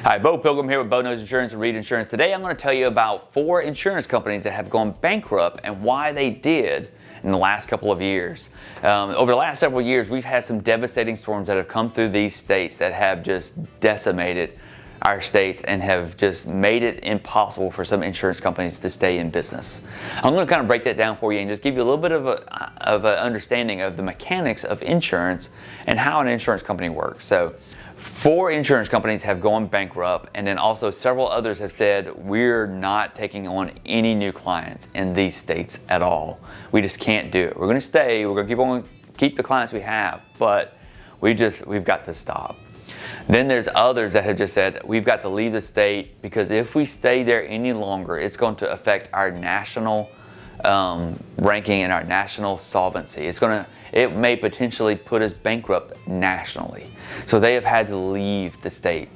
Hi, Beaux Pilgrim here with Beaux Knows Insurance and Reed Insurance. Today I'm going to tell you about 4 insurance companies that have gone bankrupt and why they did in the last couple of years. Over the last several years, we've had some devastating storms that have come through these states that have just decimated our states and have just made it impossible for some insurance companies to stay in business. I'm going to kind of break that down for you and just give you a little bit of an understanding of the mechanics of insurance and how an insurance company works. So 4 insurance companies have gone bankrupt, and then also several others have said we're not taking on any new clients in these states at all. We just can't do it. We're going to stay, we're going to keep the clients we have, but we've got to stop. Then there's others that have just said we've got to leave the state because if we stay there any longer, it's going to affect our national ranking and our national solvency. It may potentially put us bankrupt nationally. So they have had to leave the state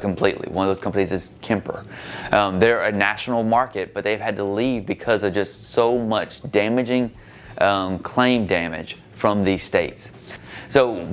completely. One of those companies is Kemper. They're a national market, but they've had to leave because of just so much damaging claim damage from these states. So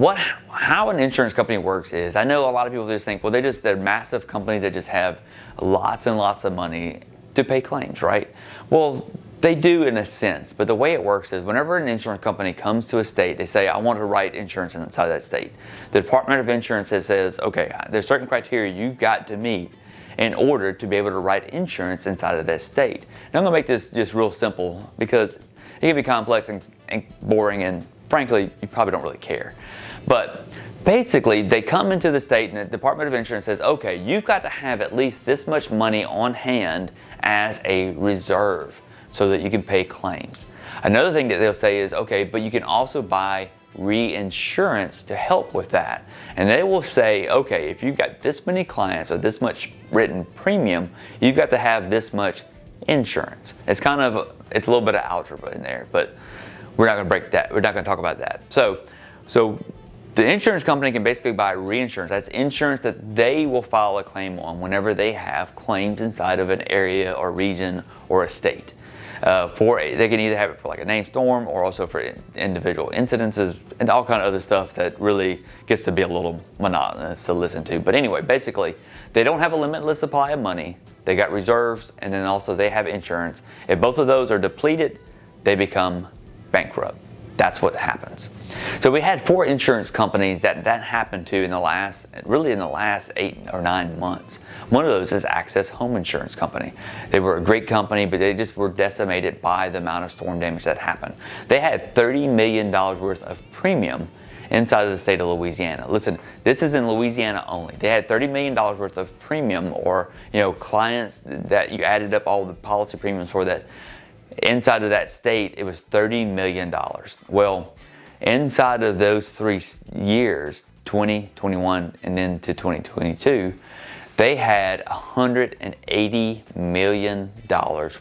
how an insurance company works is, I know a lot of people just think, well, they're massive companies that just have lots and lots of money to pay claims, right? Well, they do in a sense, but the way it works is whenever an insurance company comes to a state, they say, I want to write insurance inside that state. The Department of Insurance says, okay, there's certain criteria you've got to meet in order to be able to write insurance inside of that state. Now I'm going to make this just real simple because it can be complex and boring, and frankly, you probably don't really care. But basically, they come into the state and the Department of Insurance says, okay, you've got to have at least this much money on hand as a reserve so that you can pay claims. Another thing that they'll say is, okay, but you can also buy reinsurance to help with that. And they will say, okay, if you've got this many clients or this much written premium, you've got to have this much insurance. It's a little bit of algebra in there, but we're not going to break that. We're not going to talk about that. So the insurance company can basically buy reinsurance. That's insurance that they will file a claim on whenever they have claims inside of an area or region or a state. They can either have it for like a named storm or also for individual incidences and all kind of other stuff that really gets to be a little monotonous to listen to. But anyway, basically, they don't have a limitless supply of money. They got reserves, and then also they have insurance. If both of those are depleted, they become bankrupt. That's what happens. So we had 4 insurance companies that happened to in the last 8 or 9 months. One of those is Access Home Insurance Company. They were a great company, but they just were decimated by the amount of storm damage that happened. They had $30 million worth of premium inside of the state of Louisiana. Listen, this is in Louisiana only. They had $30 million worth of premium, or clients that you added up all the policy premiums for that. Inside of that state, it was $30 million. Well, inside of those 3 years, 2021 and then to 2022, they had $180 million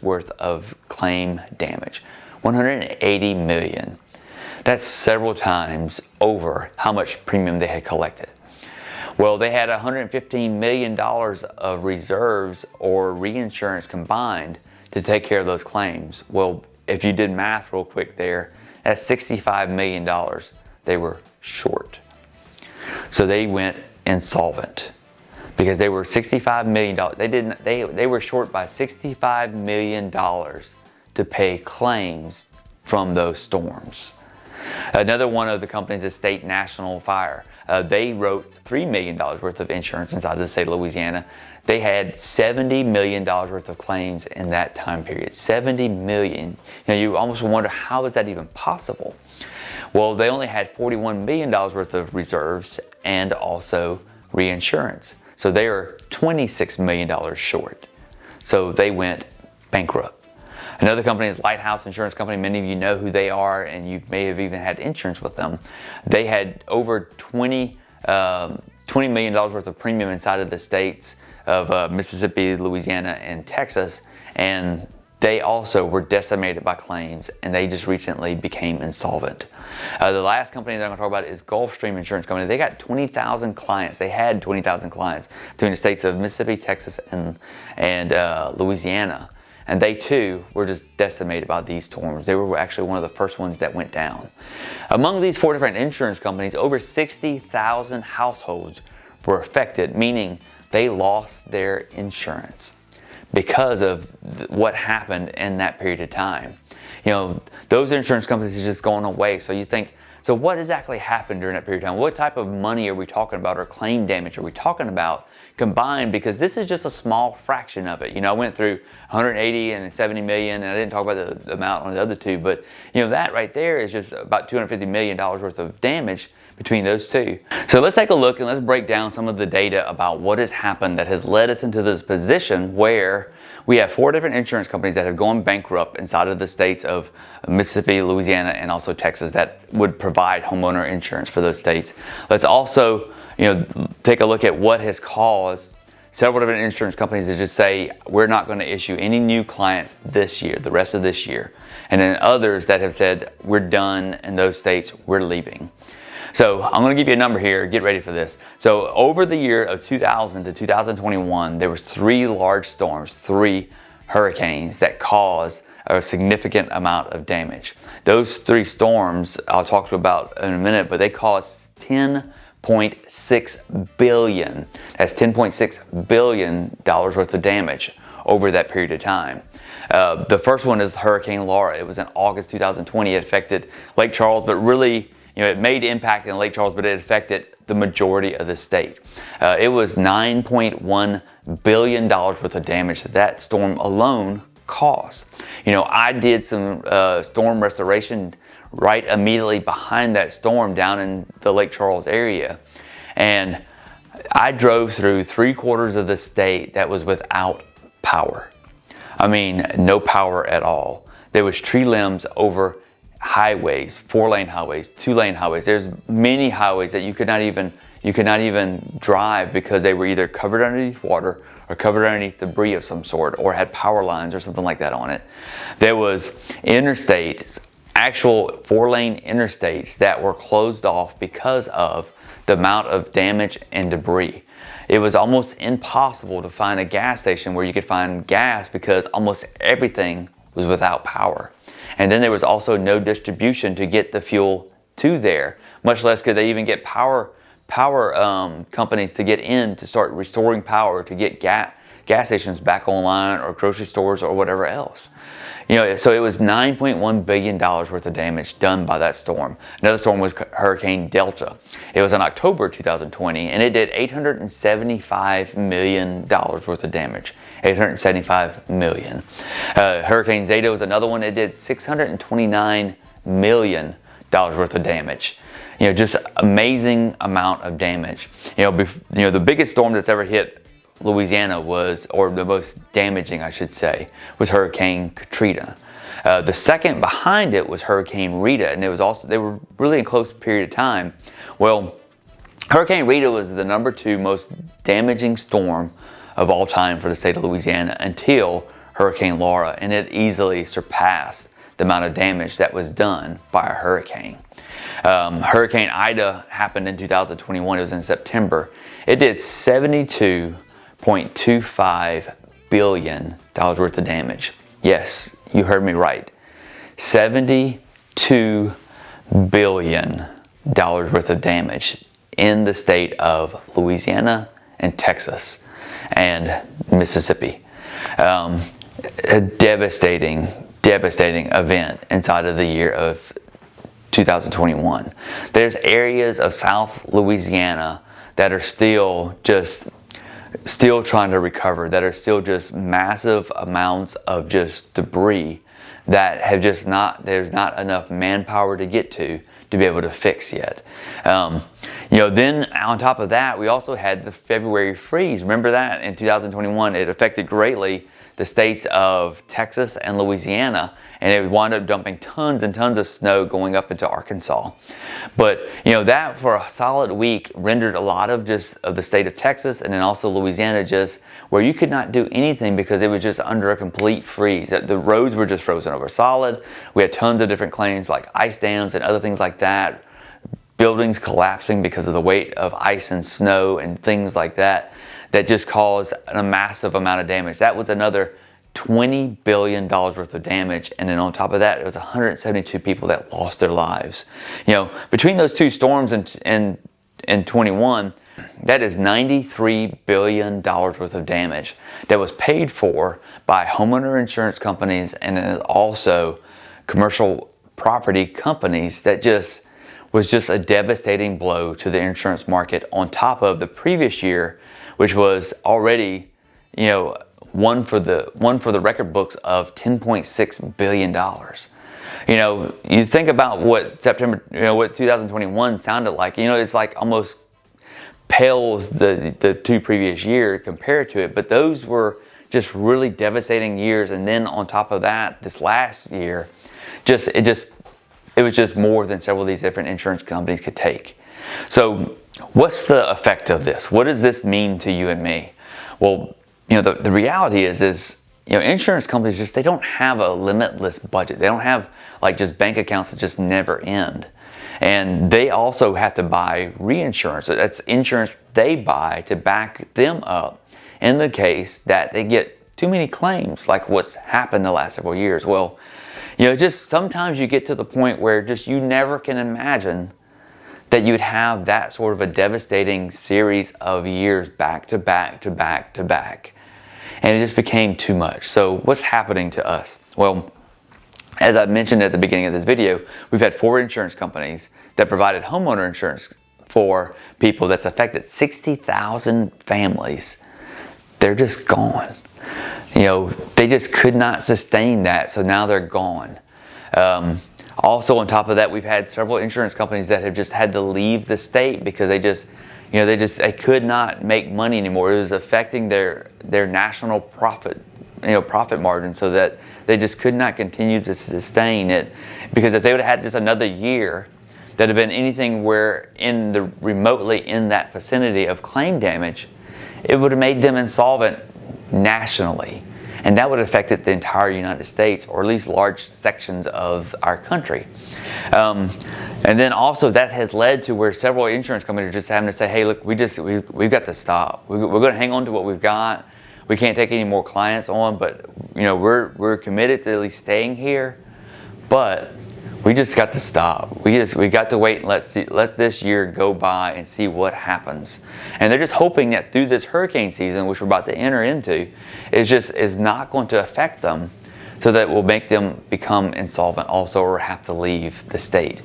worth of claim damage. $180 million. That's several times over how much premium they had collected. Well, they had $115 million of reserves or reinsurance combined to take care of those claims. Well, if you did math real quick there, that's $65 million they were short. So they went insolvent because they were $65 million. They were short by $65 million to pay claims from those storms. Another one of the companies is State National Fire. They wrote $3 million worth of insurance inside the state of Louisiana. They had $70 million worth of claims in that time period. $70 million. You almost wonder, how is that even possible? Well, they only had $41 million worth of reserves and also reinsurance. So they are $26 million short. So they went bankrupt. Another company is Lighthouse Insurance Company. Many of you know who they are, and you may have even had insurance with them. They had over $20 million worth of premium inside of the states of Mississippi, Louisiana, and Texas, and they also were decimated by claims, and they just recently became insolvent. The last company that I'm going to talk about is Gulfstream Insurance Company. They got 20,000 clients. They had 20,000 clients between the states of Mississippi, Texas, and Louisiana. And they too were just decimated by these storms. They were actually one of the first ones that went down. Among these 4 different insurance companies, over 60,000 households were affected, meaning they lost their insurance because of what happened in that period of time. You know, those insurance companies are just going away. So you think, so what exactly happened during that period of time? What type of money are we talking about, or claim damage are we talking about combined? Because this is just a small fraction of it. You know, I went through 180 and 70 million, and I didn't talk about the amount on the other two, but you know, that right there is just about $250 million worth of damage between those two. So let's take a look and let's break down some of the data about what has happened that has led us into this position where we have 4 different insurance companies that have gone bankrupt inside of the states of Mississippi, Louisiana, and also Texas that would provide homeowner insurance for those states. Let's also, you know, take a look at what has caused several different insurance companies to just say, we're not going to issue any new clients this year, the rest of this year. And then others that have said, we're done in those states, we're leaving. So I'm going to give you a number here. Get ready for this. So over the year of 2000 to 2021, there was 3 large storms, 3 hurricanes that caused a significant amount of damage. Those 3 storms I'll talk to you about in a minute, but they caused $10.6 billion. That's $10.6 billion worth of damage over that period of time. The first one is Hurricane Laura. It was in August 2020. It affected Lake Charles, but really, you know, it made impact in Lake Charles, but it affected the majority of the state. It was $9.1 billion worth of damage that storm alone caused. You know, I did some storm restoration right immediately behind that storm down in the Lake Charles area. And I drove through 3/4 of the state that was without power. I mean, no power at all. There was tree limbs over highways, 4-lane highways, 2-lane highways. There's many highways that you could not even drive because they were either covered underneath water or covered underneath debris of some sort, or had power lines or something like that on it. There was interstates, actual 4-lane interstates that were closed off because of the amount of damage and debris. It was almost impossible to find a gas station where you could find gas because almost everything was without power. And then there was also no distribution to get the fuel to there, much less could they even get power companies to get in to start restoring power to get gas stations back online, or grocery stores, or whatever else. You know, so it was $9.1 billion worth of damage done by that storm. Another storm was Hurricane Delta. It was in October 2020, and it did $875 million worth of damage. $875 million. Hurricane Zeta was another one. It did $629 million worth of damage. You know, just amazing amount of damage. You know, the biggest storm that's ever hit Louisiana was, or the most damaging, I should say, was Hurricane Katrina. The second behind it was Hurricane Rita, and it was also, they were really in close period of time. Well, Hurricane Rita was the number 2 most damaging storm of all time for the state of Louisiana until Hurricane Laura, and it easily surpassed the amount of damage that was done by a hurricane. Hurricane Ida happened in 2021. It was in September. It did $72.25 billion worth of damage. Yes, you heard me right. $72 billion worth of damage in the state of Louisiana and Texas and Mississippi. A devastating event inside of the year of 2021. There's areas of South Louisiana that are still trying to recover, that are still just massive amounts of just debris that have just there's not enough manpower to get to be able to fix yet. You know, then on top of that, we also had the February freeze. Remember that in 2021, it affected greatly the states of Texas and Louisiana, and it wound up dumping tons and tons of snow going up into Arkansas. But you know, that for a solid week rendered a lot of the state of Texas and then also Louisiana just where you could not do anything because it was just under a complete freeze. The roads were just frozen over solid. We had tons of different claims like ice dams and other things like that. Buildings collapsing because of the weight of ice and snow and things like that, that just caused a massive amount of damage. That was another $20 billion worth of damage. And then on top of that, it was 172 people that lost their lives. You know, between those two storms in 21, That is $93 billion worth of damage that was paid for by homeowner insurance companies and then also commercial property companies. That was just a devastating blow to the insurance market, on top of the previous year, which was already, one for the record books of $10.6 billion. You think about what what 2021 sounded like. It's like almost pales the two previous years compared to it, but those were just really devastating years. And then on top of that, this last year, it was just more than several of these different insurance companies could take. So what's the effect of this? What does this mean to you and me? Well, the reality is insurance companies they don't have a limitless budget. They don't have like just bank accounts that just never end. And they also have to buy reinsurance. So that's insurance they buy to back them up in the case that they get too many claims, like what's happened the last several years. Well, just sometimes you get to the point where you never can imagine that you'd have that sort of a devastating series of years back to back to back to back. And it just became too much. So what's happening to us? Well, as I mentioned at the beginning of this video, we've had 4 insurance companies that provided homeowner insurance for people that's affected 60,000 families. They're just gone. They just could not sustain that, so now they're gone. Also, on top of that, we've had several insurance companies that have just had to leave the state because they could not make money anymore. It was affecting their national profit margin, so that they just could not continue to sustain it. Because if they would have had just another year that had been anything where remotely in that vicinity of claim damage, it would have made them insolvent nationally. And that would have affected the entire United States, or at least large sections of our country. And then also that has led to where several insurance companies are just having to say, hey, look, we've got to stop. We're going to hang on to what we've got. We can't take any more clients on, but we're committed to at least staying here. But we just got to stop. We got to wait and let this year go by and see what happens. And they're just hoping that through this hurricane season, which we're about to enter into, is not going to affect them, so that will make them become insolvent also, or have to leave the state.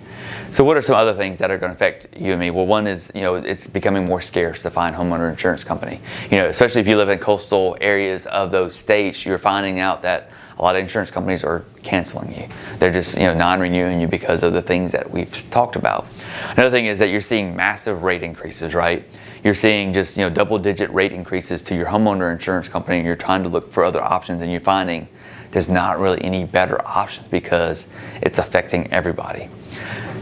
So what are some other things that are going to affect you and me? Well, one is, it's becoming more scarce to find homeowner insurance company. Especially if you live in coastal areas of those states, you're finding out that a lot of insurance companies are canceling you. They're just, non-renewing you because of the things that we've talked about. Another thing is that you're seeing massive rate increases, right? You're seeing just, double-digit rate increases to your homeowner insurance company, and you're trying to look for other options, and you're finding there's not really any better options because it's affecting everybody.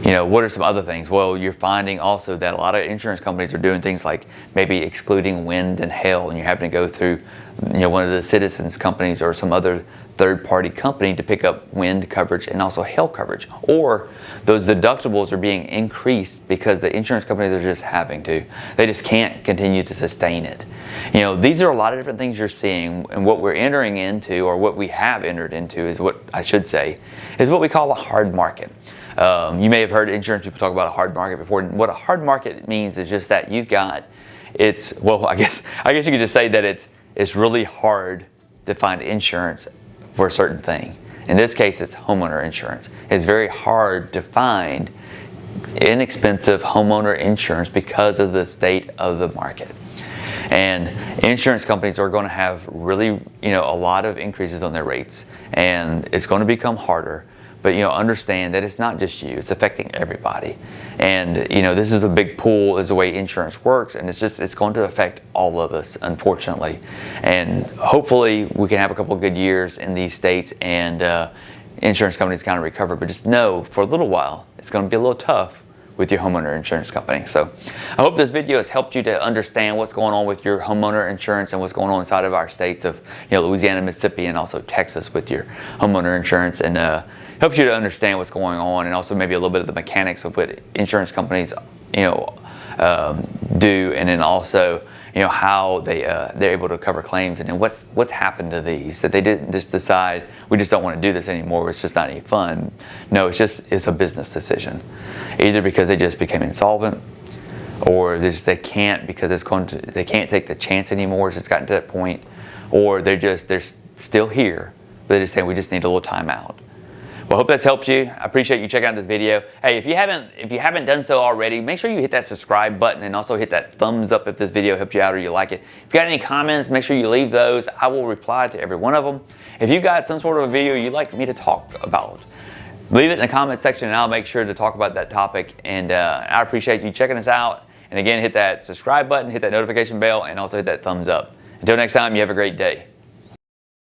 What are some other things? Well, you're finding also that a lot of insurance companies are doing things like maybe excluding wind and hail, and you're having to go through, one of the Citizens companies or some other third-party company to pick up wind coverage and also hail coverage. Or those deductibles are being increased because the insurance companies are just having to. They just can't continue to sustain it. These are a lot of different things you're seeing, and what we're entering into, or what we have entered into, is what I should say, is what we call a hard market. You may have heard insurance people talk about a hard market before. What a hard market means is just that I guess you could just say that it's really hard to find insurance for a certain thing. In this case, it's homeowner insurance. It's very hard to find inexpensive homeowner insurance because of the state of the market. And insurance companies are going to have really, a lot of increases on their rates, and it's going to become harder. But understand that it's not just you; it's affecting everybody. And this is a big pool, is the way insurance works, and it's going to affect all of us, unfortunately. And hopefully, we can have a couple of good years in these states, and insurance companies kind of recover. But just know, for a little while, it's going to be a little tough with your homeowner insurance company. So I hope this video has helped you to understand what's going on with your homeowner insurance and what's going on inside of our states of Louisiana, Mississippi, and also Texas with your homeowner insurance, and helps you to understand what's going on, and also maybe a little bit of the mechanics of what insurance companies do, and then also how they're able to cover claims, and then what's happened to these, that they didn't just decide we just don't want to do this anymore, it's just not any fun. No, it's a business decision, either because they just became insolvent, or they can't because they can't take the chance anymore. It's just gotten to that point, or they're still here, but they're just saying we just need a little time out. Well, I hope that's helped you. I appreciate you checking out this video. Hey, if you haven't done so already, make sure you hit that subscribe button and also hit that thumbs up if this video helped you out or you like it. If you got any comments, make sure you leave those. I will reply to every one of them. If you got some sort of a video you'd like me to talk about, leave it in the comment section and I'll make sure to talk about that topic. And I appreciate you checking us out. And again, hit that subscribe button, hit that notification bell, and also hit that thumbs up. Until next time, you have a great day.